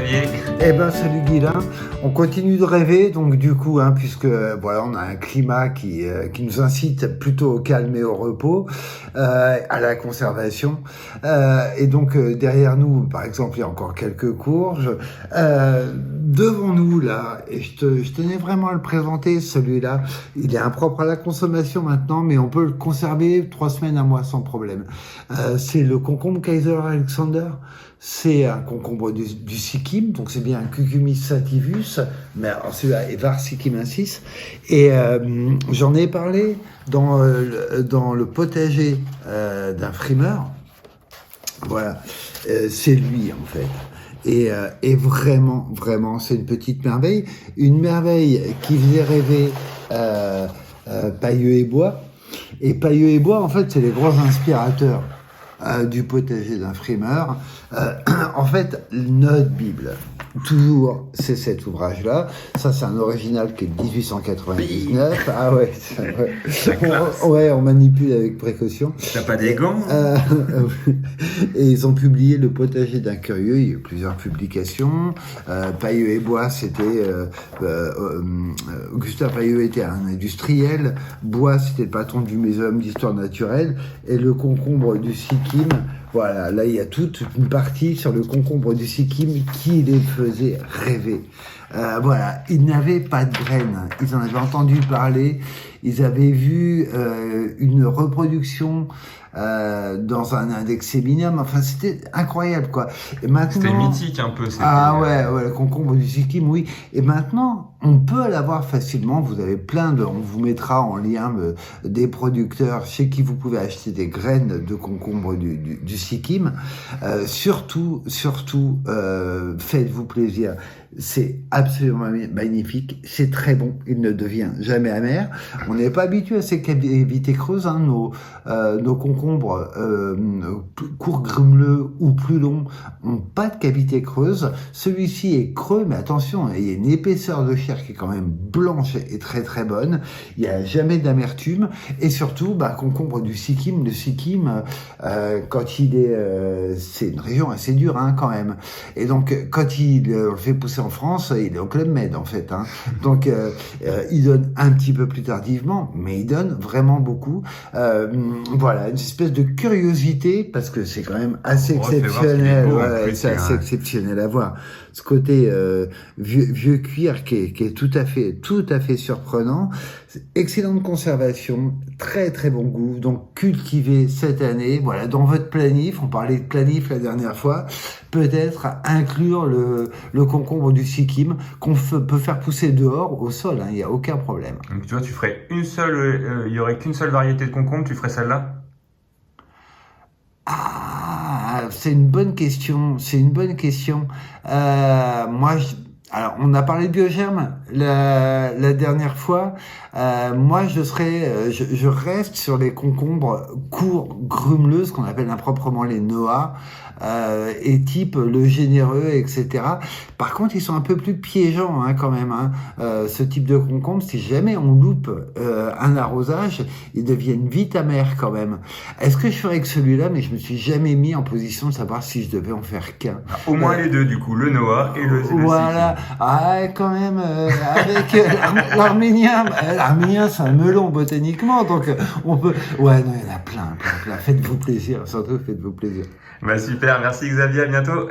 Xavier. Eh ben salut Guilain, on continue de rêver donc du coup puisque voilà on a un climat qui nous incite plutôt au calme et au repos, à la conservation et donc derrière nous par exemple il y a encore quelques courges, devant nous là et je tenais vraiment à le présenter celui-là, il est impropre à la consommation maintenant mais on peut le conserver 3 semaines, un mois sans problème. C'est le concombre Kaiser Alexander. C'est un concombre du Sikkim, donc c'est bien un Cucumis sativus, mais alors celui-là est var sikkimensis. Et j'en ai parlé dans le potager d'un frimeur. Voilà, c'est lui en fait. Et vraiment, c'est une petite merveille. Une merveille qui faisait rêver Pailleux et Bois. Et Pailleux et Bois, en fait, c'est les gros inspirateurs du potager d'un frimeur. En fait, notre Bible, toujours, c'est cet ouvrage-là. Ça, c'est un original qui est de 1899. Ah ouais, on manipule avec précaution. T'as pas des gants? Et ils ont publié Le potager d'un curieux. Il y a eu plusieurs publications. Pailleux et Bois, c'était Augustin Pailleux était un industriel. Bois, c'était le patron du Muséum d'histoire naturelle. Et le concombre du Sikkim, voilà, là il y a toute une partie sur le concombre du Sikkim qui les faisait rêver. Voilà, ils n'avaient pas de graines, ils en avaient entendu parler, ils avaient vu une reproduction dans un index séminium, enfin c'était incroyable quoi. Et maintenant, c'était mythique un peu. Ouais, le concombre du Sikkim, oui. Et maintenant, on peut l'avoir facilement. Vous avez on vous mettra en lien des producteurs chez qui vous pouvez acheter des graines de concombre du Sikkim. Surtout, faites-vous plaisir. C'est absolument magnifique. C'est très bon. Il ne devient jamais amer. On n'est pas habitué à ces cavités creuses. Nos concombres courts, grumeleux ou plus longs n'ont pas de cavité creuse. Celui-ci est creux, mais attention, il y a une épaisseur de chair qui est quand même blanche et très très bonne. Il n'y a jamais d'amertume. Et surtout, concombre du Sikkim. Le Sikkim, quand il est... c'est une région assez dure quand même. Et donc, quand il le fait pousser en France, il est au Club Med en fait. Donc, il donne un petit peu plus tardivement, mais il donne vraiment beaucoup. Voilà, une espèce de curiosité, parce que c'est quand même assez exceptionnel. C'est assez exceptionnel à voir. Ce côté vieux cuir qui est tout à fait surprenant. Excellente conservation, très très bon goût. Donc cultivé cette année, voilà, dans votre planif. On parlait de planif la dernière fois. Peut-être inclure le concombre du Sikkim qu'on peut faire pousser dehors au sol. Il n'y a aucun problème. Donc tu vois, tu ferais il y aurait qu'une seule variété de concombre. Tu ferais celle-là? C'est une bonne question. Alors, on a parlé de biogerme la dernière fois. Moi, je reste sur les concombres courts, grumeleux, ce qu'on appelle improprement les Noah, et type le généreux, etc. Par contre, ils sont un peu plus piégeants quand même. Ce type de concombre, si jamais on loupe un arrosage, ils deviennent vite amers quand même. Est-ce que je ferais que celui-là, mais je me suis jamais mis en position de savoir si je devais en faire qu'un. Au moins les deux, du coup, le Noah et le voilà. Quand même, avec l'arménien. L'arménien, c'est un melon botaniquement, donc on peut... Ouais, non, il y en a plein. Faites-vous plaisir, surtout faites-vous plaisir. Super, merci Xavier, à bientôt.